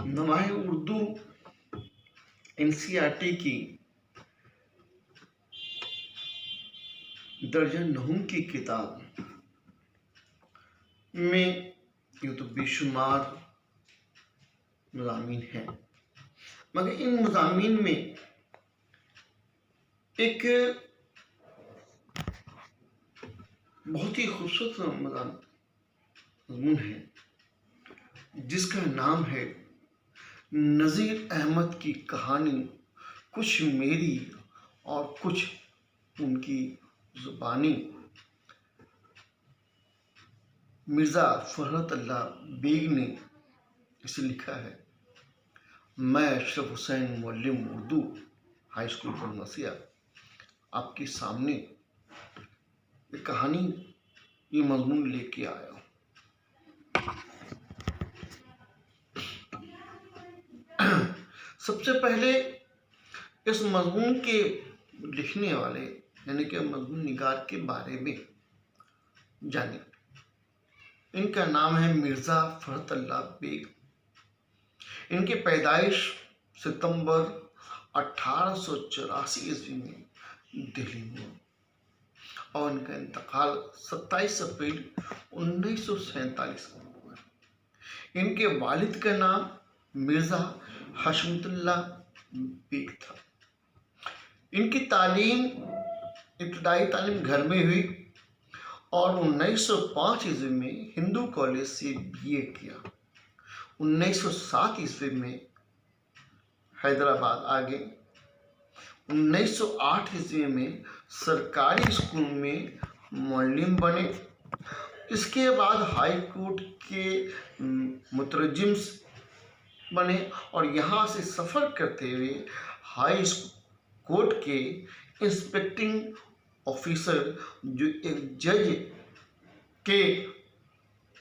नवाहे Urdu NCERT की दर्जन नहुम की किताब में यूँ तो बेशुमार मज़ामीन हैं, मगर इन मज़ामीन में एक बहुत ही खूबसूरत मज़मून है जिसका नाम है नज़ीर अहमद की कहानी, कुछ मेरी और कुछ उनकी ज़ुबानी। मिर्ज़ा फ़रहत अल्लाह बेग ने इसे लिखा है। मैं Ashraf Hussain Muallem Urdu high school फरमसिया आपके सामने ये कहानी, ये मज़मून लेके आया हूँ। सबसे पहले इस मज़मून के लिखने वाले यानी कि मज़मून निगार के बारे में जाने। इनका नाम है मिर्ज़ा फ़रहत अल्लाह बेग। इनकी पैदाइश सितंबर 1884 ईस्वी में दिल्ली में और इनका इंतकाल 27 अप्रैल 1947 को हुआ। इनके वालिद का नाम मिर्ज़ा हशमतुल्लाह बेग था। इनकी तालीम, इब्तदाई तालीम घर में हुई और 1905 ईस्वी में हिंदू कॉलेज से बीए किया। 1907 ईस्वी में हैदराबाद आ गए। 1908 ईस्वी में सरकारी स्कूल में मुअल्लिम बने। इसके बाद हाई कोर्ट के मुतरज्जिम बने और यहाँ से सफ़र करते हुए हाई कोर्ट के इंस्पेक्टिंग ऑफिसर, जो एक जज के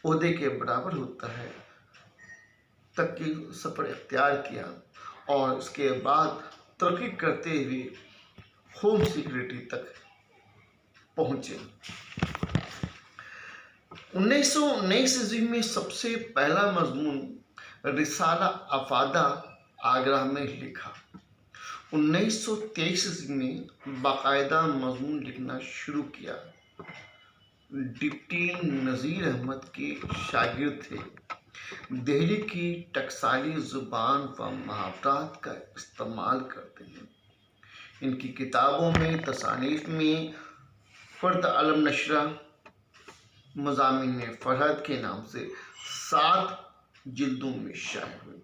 ओहदे के बराबर होता है, तक की सफ़र इख्तियार किया और इसके बाद तरक्की करते हुए होम सिक्योरिटी तक पहुँचे। 1919 ईस्वी में सबसे पहला मज़मून रिसाला अफादा आगरा में लिखा। 1923 ईस्वी में बाकायदा मज़मून लिखना शुरू किया। डिप्टी नज़ीर अहमद के शागिर्द थे। दिल्ली की टकसाली ज़ुबान व मुहावरात का इस्तेमाल करते हैं। इनकी किताबों में तसानीफ़ में फ़र्द आलम नशरा मज़ामीन फ़रहत के नाम से 7 जिल्दों में शाये हुई।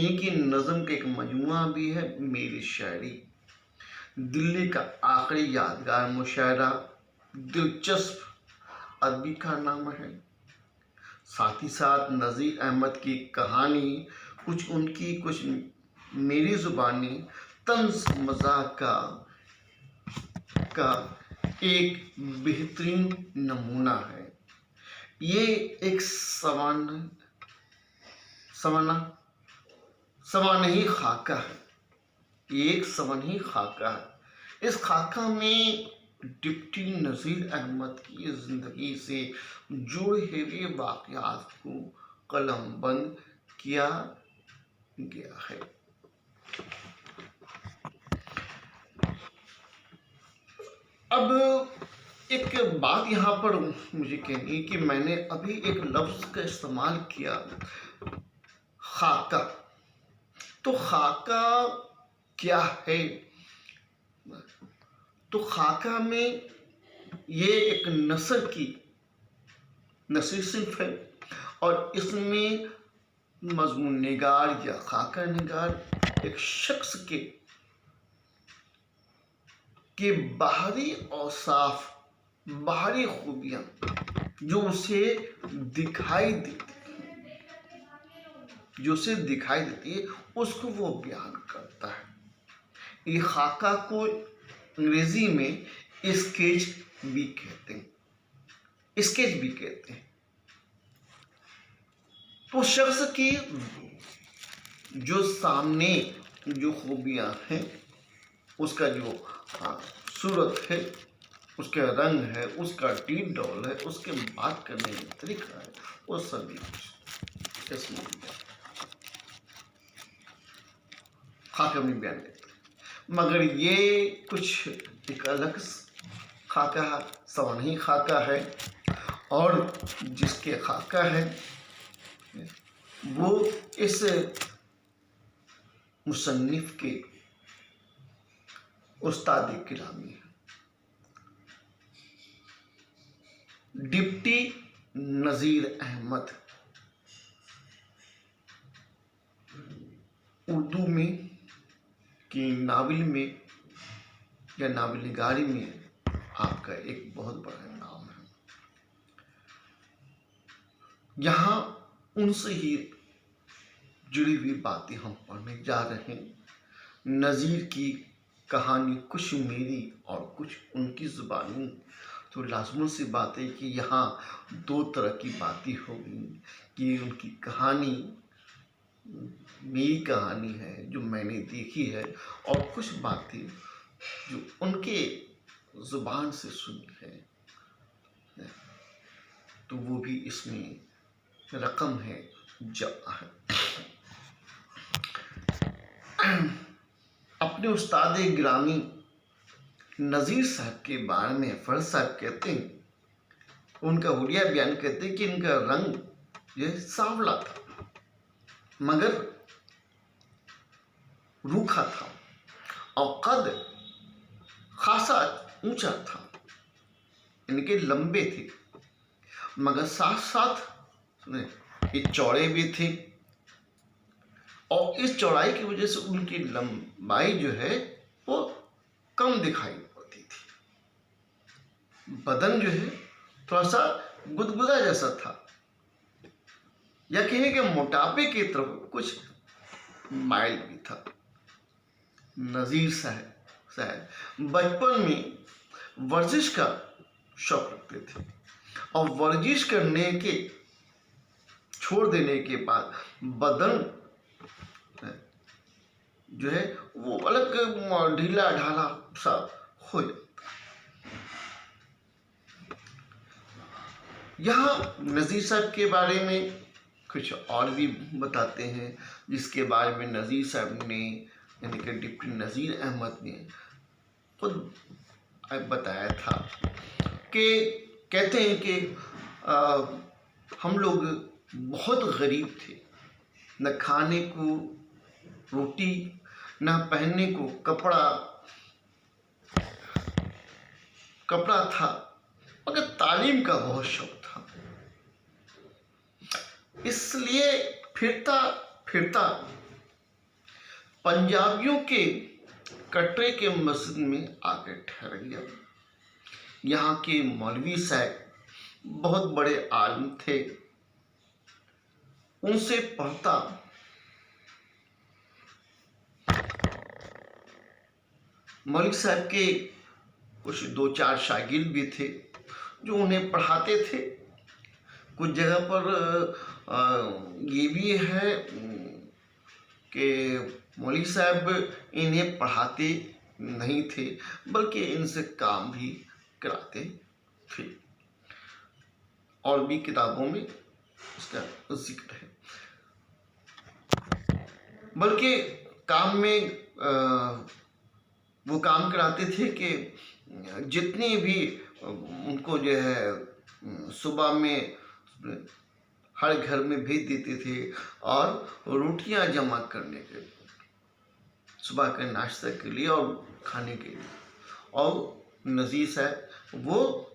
इनकी नज़म का एक मजमुआ भी है, मेरी शायरी। दिल्ली का आखिरी यादगार मुशायरा दिलचस्प अदबी कारनामा है। साथ ही साथ नज़ीर अहमद की कहानी, कुछ उनकी कुछ मेरी ज़ुबानी, तंज़ मज़ाक का एक बेहतरीन नमूना है। ये एक सवानही खाका है। एक सवानही खाका है। इस खाका में डिप्टी नज़ीर अहमद की ज़िंदगी से जुड़े हुए वाक़यात को कलमबंद किया गया है। अब एक बात यहाँ पर मुझे कहनी है कि मैंने अभी एक लफ्ज़ का इस्तेमाल किया, खाका। तो खाका क्या है? तो खाका में ये एक नसर सिर्फ है और इसमें मज़मून निगार या खाका निगार एक शख्स के बाहरी औसाफ, बाहरी खूबियाँ जो उसे दिखाई देती है, उसको वो बयान करता है। ये खाका को अंग्रेजी में स्केच भी कहते हैं। तो शख्स की जो सामने जो खूबियाँ हैं, उसका जो सूरत है, उसका रंग है, उसका डीप डॉल है, उसके बात करने का तरीका है, वो सभी कुछ इसमें। खाके में बयान देते हैं। मगर ये कुछ एक अलग खाका सवानी खाका है, और जिसके खाका है वो इस मुसन्निफ के उस्ताद गिरामी है, डिप्टी नज़ीर अहमद। उर्दू में कि नावल में या नावल निगारी में आपका एक बहुत बड़ा नाम है। यहाँ उनसे ही जुड़ी हुई बातें हम पढ़ने जा रहे हैं। नज़ीर की कहानी कुछ मेरी और कुछ उनकी ज़ुबानी, तो लाज़िम सी बात है कि यहाँ दो तरह की बातें होगी कि उनकी कहानी मेरी कहानी है जो मैंने देखी है, और कुछ बातें जो उनके ज़ुबान से सुनी है, तो वो भी इसमें रकम है जमा है। अपने उस्ताद गिरामी नज़ीर साहब के बारे में फर्ज साहब कहते हैं, उनका हुलिया बयान करते हैं कि इनका रंग ये सांवला था मगर रूखा था, और कद खासा ऊंचा था, इनके लंबे थे मगर साथ साथ ये चौड़े भी थे, और इस चौड़ाई की वजह से उनकी लंबाई जो है वो कम दिखाई पड़ती थी। बदन जो है थोड़ा सा गुदगुदा जैसा था, या कहें कि मोटापे की तरफ कुछ माइल भी था। नज़ीर साहब बचपन में वर्जिश का शौक रखते थे, और वर्जिश करने के छोड़ देने के बाद बदन जो है वो अलग ढीला ढाला सा हो जाता। यहाँ नज़ीर साहब के बारे में कुछ और भी बताते हैं, जिसके बारे में नज़ीर साहब ने यानी कि डिप्टी नज़ीर अहमद ने खुद बताया था कि कहते हैं कि हम लोग बहुत गरीब थे, न खाने को रोटी न पहनने को कपड़ा था, मगर तालीम का बहुत शौक था। इसलिए फिरता फिरता पंजाबियों के कटरे के मस्जिद में आकर ठहर गया। यहाँ के मौलवी साहब बहुत बड़े आलिम थे, उनसे पढ़ता। मौलवी साहब के कुछ दो चार शागिर्द भी थे जो उन्हें पढ़ाते थे। कुछ जगह पर ये भी है कि मौलवी साहब इन्हें पढ़ाते नहीं थे, बल्कि इनसे काम भी कराते थे, और भी किताबों में इसका जिक्र है। बल्कि काम में वो काम कराते थे कि जितनी भी उनको जो है सुबह में हर घर में भेज देते थे, और रोटियां जमा करने के लिए, सुबह के नाश्ते के लिए और खाने के लिए। और नज़ीर साहब वो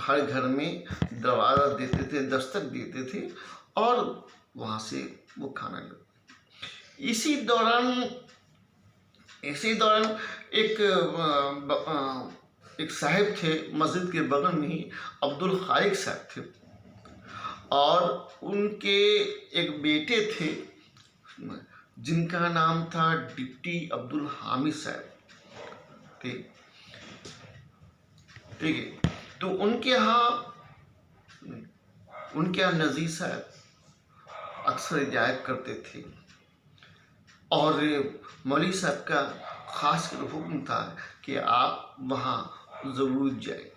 हर घर में दरवाज़ा देते थे, दस्तक देते थे, और वहाँ से वो खाना लेते। इसी दौरान एक साहिब थे मस्जिद के बगल में ही, अब्दुल खालिक साहब थे, और उनके एक बेटे थे जिनका नाम था डिप्टी अब्दुल हामिद साहब थे। ठीक है, तो उनके यहाँ नज़ीर साहब अक्सर जाया करते थे, और मौलवी साहब का ख़ास हुक्म था कि आप वहाँ ज़रूर जाए।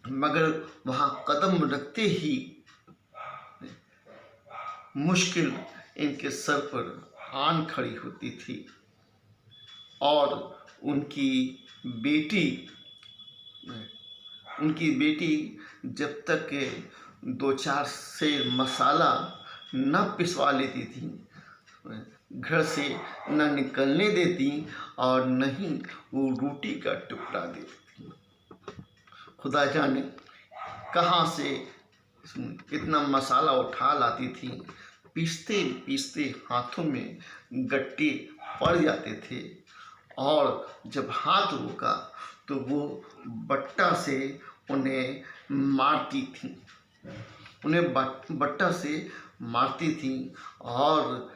मगर वहाँ कदम रखते ही मुश्किल इनके सर पर ठान खड़ी होती थी। और उनकी बेटी जब तक 2-4 सेर मसाला न पिसवा लेती थी, घर से न निकलने देती और न ही वो रोटी का टुकड़ा देती थी। खुदा जाने कहाँ से इतना मसाला उठा लाती थी। पीसते पीसते हाथों में गट्टे पड़ जाते थे और जब हाथ रुका तो वो बट्टा से उन्हें मारती थी, बट्टा से मारती थी। और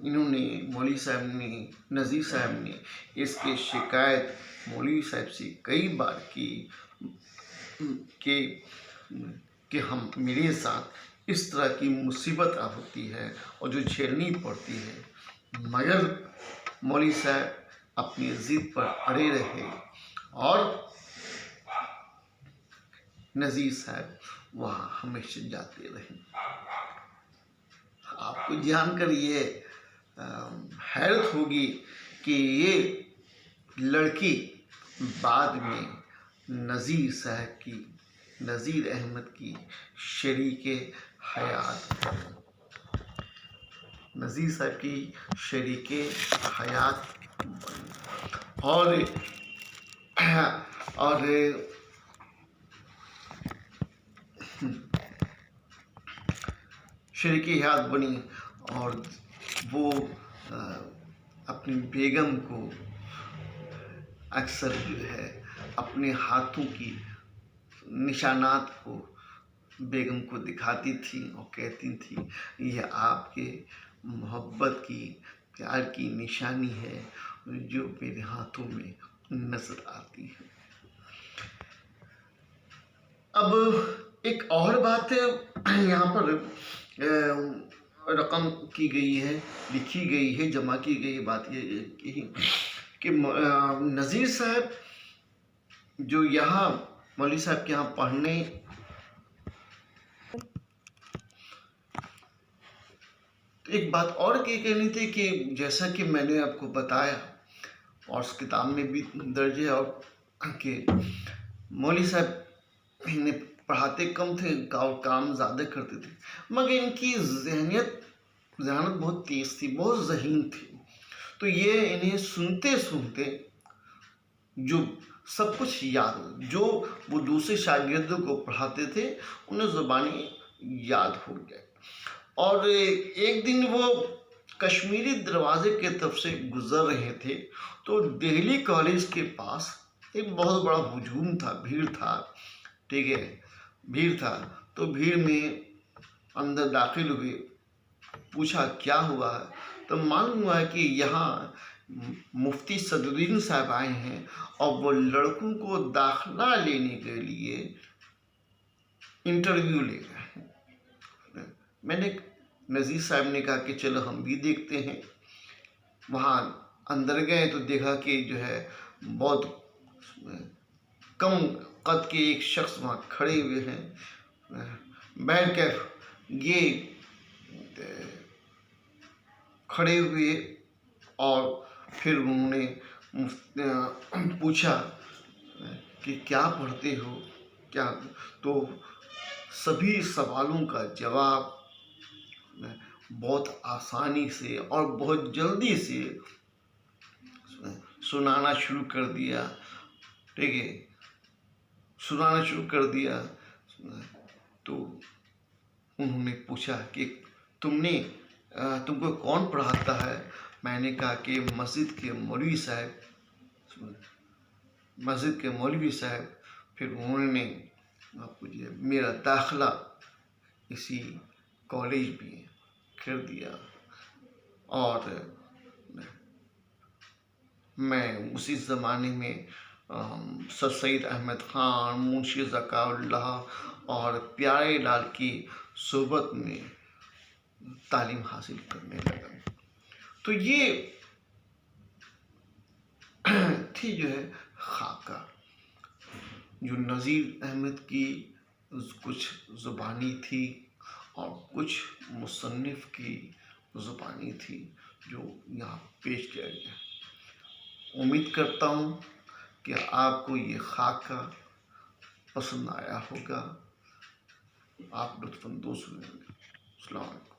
इन्होंने मौलवी साहब ने, नज़ीर साहब ने इसकी शिकायत मौलवी साहब से कई बार की कि हम मेरे साथ इस तरह की मुसीबत होती है और जो झेलनी पड़ती है। मगर मौलवी साहब अपनी ज़िद पर अड़े रहे और नज़ीर साहब वहाँ हमेशा जाते रहे। आपको जानकर ये हैरत होगी कि ये लड़की बाद में नज़ीर अहमद की शरीके हयात, नज़ीर साहब की शरीके हयात और शरीके हयात बनी। और वो अपनी बेगम को अक्सर जो है अपने हाथों की निशानात को बेगम को दिखाती थी और कहती थी, यह आपके मोहब्बत की, प्यार की निशानी है जो मेरे हाथों में नजर आती है। अब एक और बात यहाँ पर रकम की गई है, लिखी गई है, जमा की गई बात ये कि नज़ीर साहब जो यहाँ मौलवी साहब के यहाँ पढ़ने एक बात और कहनी थी कि जैसा कि मैंने आपको बताया और उस किताब में भी दर्ज है और कि मौलवी साहब इन्हें पढ़ाते कम थे और काम ज़्यादा करते थे, मगर इनकी जहनीत बहुत तेज़ थी, बहुत ज़हीन थी। तो ये इन्हें सुनते सुनते जो सब कुछ याद, जो वो दूसरे शागिर्दों को पढ़ाते थे उन्हें ज़ुबानी याद हो गया। और एक दिन वो कश्मीरी दरवाजे के तरफ से गुजर रहे थे तो दिल्ली कॉलेज के पास एक बहुत बड़ा हुजूम था, भीड़ था, ठीक है, भीड़ था। तो भीड़ में अंदर दाखिल हुए, पूछा क्या हुआ है, तो मालूम हुआ कि यहाँ मुफ्ती सदरुद्दीन साहब आए हैं और वो लड़कों को दाखिला लेने के लिए इंटरव्यू ले रहे हैं। मैंने नज़ीर साहब ने कहा कि चलो हम भी देखते हैं। वहाँ अंदर गए तो देखा कि जो है बहुत कम कद के एक शख्स वहाँ खड़े हुए हैं, बैठ कर ये खड़े हुए और फिर उन्होंने पूछा कि क्या पढ़ते हो, क्या, तो सभी सवालों का जवाब बहुत आसानी से और बहुत जल्दी से सुनाना शुरू कर दिया, ठीक है, सुनाना शुरू कर दिया। तो उन्होंने पूछा कि तुमको कौन पढ़ाता है। मैंने कहा कि मस्जिद के मौलवी साहब। फिर उन्होंने मेरा दाखिला इसी कॉलेज में कर दिया और मैं उसी ज़माने में सर सैयद अहमद ख़ान, मुंशी ज़काउल्लाह और प्यारे लाल की सोबत में तालीम हासिल करने लगा। तो ये थी जो है खाका, जो नज़ीर अहमद की कुछ ज़ुबानी थी और कुछ मुसन्निफ़ की ज़ुबानी थी। जो यहाँ पेश किया गया। उम्मीद करता हूँ कि आपको ये खाका पसंद आया होगा, आप लुत्फ़अंदोज़ हुए होंगे। अस्सलाम वालेकुम।